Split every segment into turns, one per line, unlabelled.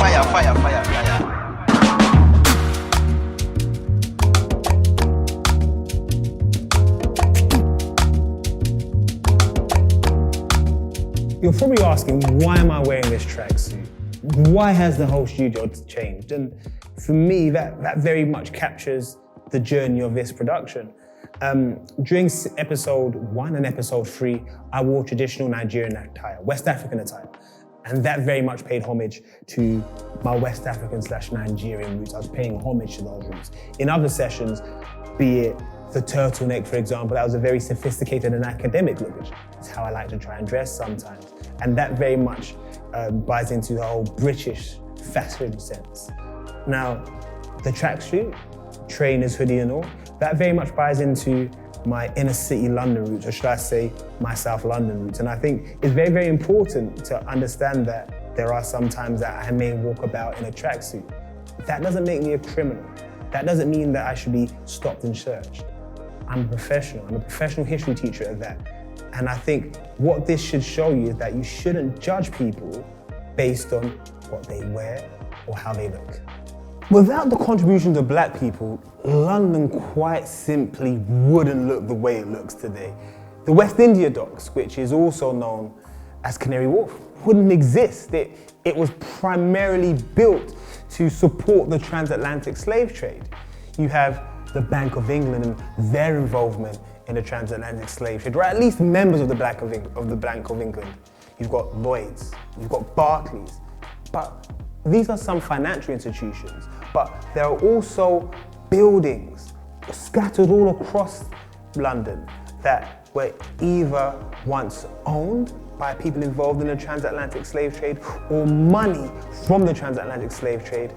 Fire, fire, fire, fire.
You're probably asking, why am I wearing this tracksuit? Why has the whole studio changed? And for me, that very much captures the journey of this production. During episode 1 and episode 3, I wore traditional Nigerian attire, West African attire. And that very much paid homage to my West African/Nigerian roots. I was paying homage to those roots. In other sessions, be it the turtleneck, for example, that was a very sophisticated and academic look, which is how I like to try and dress sometimes. And that very much buys into the whole British fashion sense. Now, the tracksuit, trainers, hoodie and all, that very much buys into my inner city London roots, or should I say my South London roots. And I think it's very, very important to understand that there are some times that I may walk about in a tracksuit. That doesn't make me a criminal. That doesn't mean that I should be stopped and searched. I'm a professional. I'm a professional history teacher at that. And I think what this should show you is that you shouldn't judge people based on what they wear or how they look. Without the contributions of black people, London quite simply wouldn't look the way it looks today. The West India Docks, which is also known as Canary Wharf, wouldn't exist. It was primarily built to support the transatlantic slave trade. You have the Bank of England and their involvement in the transatlantic slave trade, or at least members of the Bank of England. You've got Lloyds, you've got Barclays, but these are some financial institutions, but there are also buildings scattered all across London that were either once owned by people involved in the transatlantic slave trade, or money from the transatlantic slave trade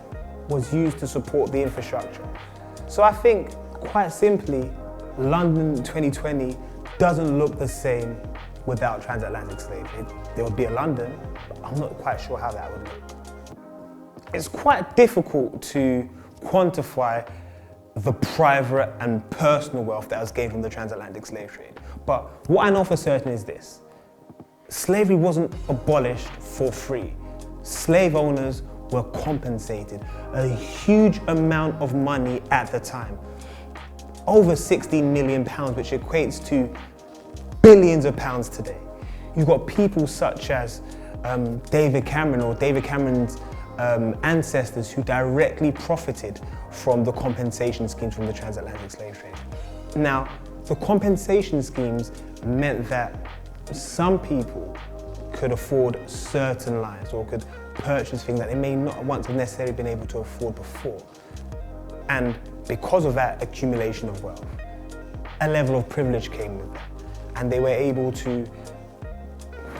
was used to support the infrastructure. So I think, quite simply, London 2020 doesn't look the same without transatlantic slave trade. There would be a London, but I'm not quite sure how that would look. It's quite difficult to quantify the private and personal wealth that was gained from the transatlantic slave trade. But what I know for certain is this: slavery wasn't abolished for free. Slave owners were compensated a huge amount of money at the time. Over £16 million, which equates to billions of pounds today. You've got people such as David Cameron, or David Cameron's ancestors, who directly profited from the compensation schemes from the transatlantic slave trade. Now, the compensation schemes meant that some people could afford certain lives, or could purchase things that they may not once have necessarily been able to afford before. And because of that accumulation of wealth, a level of privilege came with that. And they were able to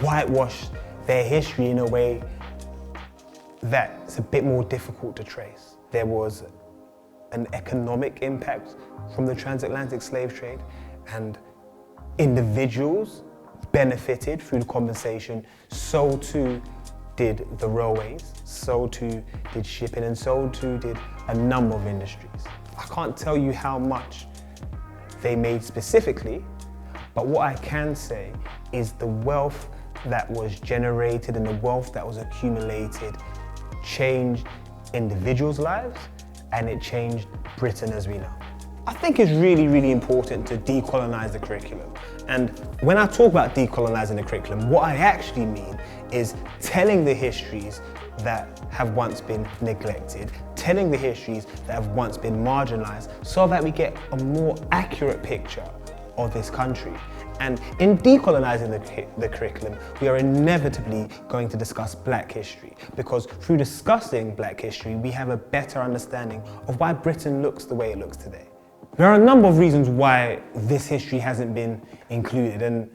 whitewash their history in a way that's a bit more difficult to trace. There was an economic impact from the transatlantic slave trade, and individuals benefited through the compensation. So too did the railways, so too did shipping, and so too did a number of industries. I can't tell you how much they made specifically, but what I can say is the wealth that was generated and the wealth that was accumulated changed individuals' lives, and it changed Britain as we know. I think it's really, really important to decolonize the curriculum. And when I talk about decolonizing the curriculum, what I actually mean is telling the histories that have once been neglected, telling the histories that have once been marginalized, so that we get a more accurate picture of this country. And in decolonizing the curriculum, we are inevitably going to discuss Black history, because through discussing Black history, we have a better understanding of why Britain looks the way it looks today. There are a number of reasons why this history hasn't been included, and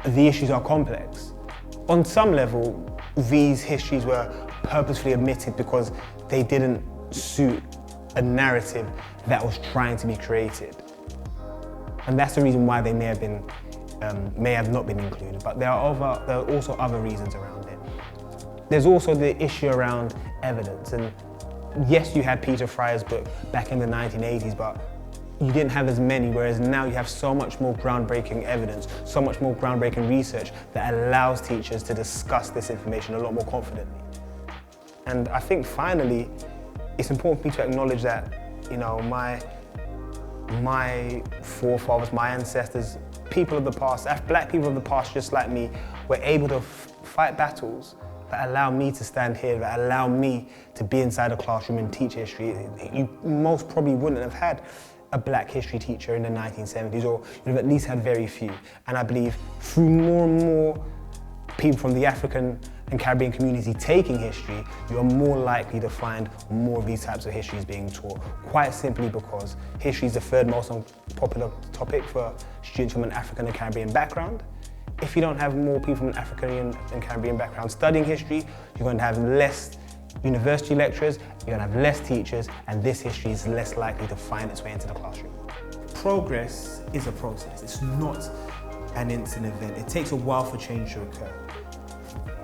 the issues are complex. On some level, these histories were purposefully omitted because they didn't suit a narrative that was trying to be created. And that's the reason why they may have not been included. But there are also other reasons around it. There's also the issue around evidence. And yes, you had Peter Fryer's book back in the 1980s, but you didn't have as many, whereas now you have so much more groundbreaking evidence, so much more groundbreaking research that allows teachers to discuss this information a lot more confidently. And I think finally, it's important for me to acknowledge that, you know, my forefathers, my ancestors, people of the past, black people of the past just like me, were able to fight battles that allow me to stand here, that allow me to be inside a classroom and teach history. You most probably wouldn't have had a black history teacher in the 1970s, or you'd have at least had very few. And I believe through more and more people from the African and Caribbean community taking history, you are more likely to find more of these types of histories being taught, quite simply because history is the third most popular topic for students from an African and Caribbean background. If you don't have more people from an African and Caribbean background studying history, you're going to have less university lecturers, you're going to have less teachers, and this history is less likely to find its way into the classroom.
Progress is a process. It's not an instant event. It takes a while for change to occur.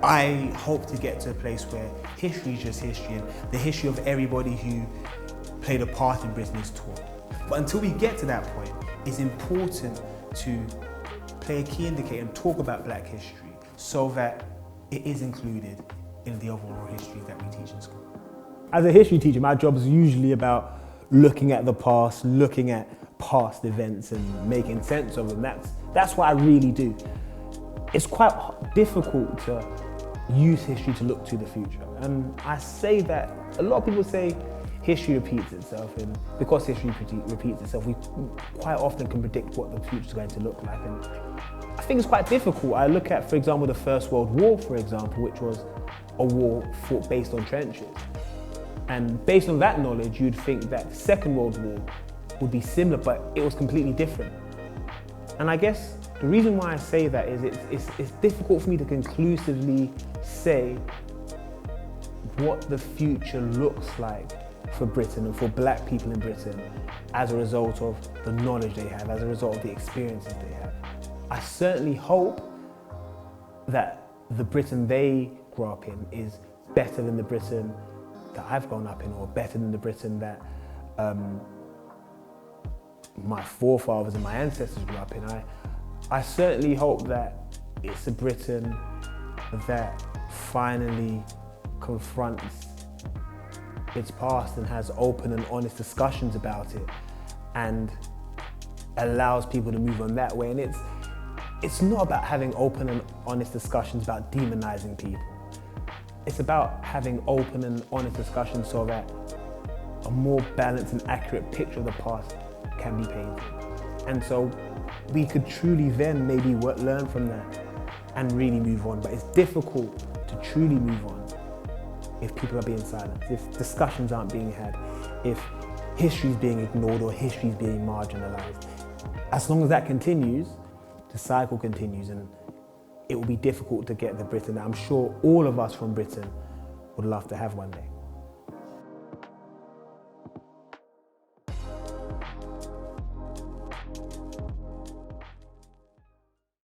I hope to get to a place where history is just history, and the history of everybody who played a part in Britain is taught. But until we get to that point, it's important to play a key indicator and talk about black history so that it is included in the overall history that we teach in school.
As a history teacher, my job is usually about looking at the past, looking at past events and making sense of them. That's what I really do. It's quite difficult to use history to look to the future. And I say that, a lot of people say history repeats itself, and because history repeats itself, we quite often can predict what the future is going to look like. And I think it's quite difficult. I look at, for example, the First World War, for example, which was a war fought based on trenches. And based on that knowledge, you'd think that the Second World War would be similar, but it was completely different. And I guess the reason why I say that is it's difficult for me to conclusively say what the future looks like for Britain and for black people in Britain as a result of the knowledge they have, as a result of the experiences they have. I certainly hope that the Britain they grow up in is better than the Britain that I've grown up in, or better than the Britain that my forefathers and my ancestors grew up in. I certainly hope that it's a Britain that finally confronts its past and has open and honest discussions about it and allows people to move on that way. And it's not about having open and honest discussions about demonizing people. It's about having open and honest discussions so that a more balanced and accurate picture of the past can be painted. And so we could truly then maybe learn from that and really move on. But it's difficult to truly move on if people are being silent, if discussions aren't being had, if history is being ignored or history is being marginalized. As long as that continues, the cycle continues, and it will be difficult to get the Britain that I'm sure all of us from Britain would love to have one day.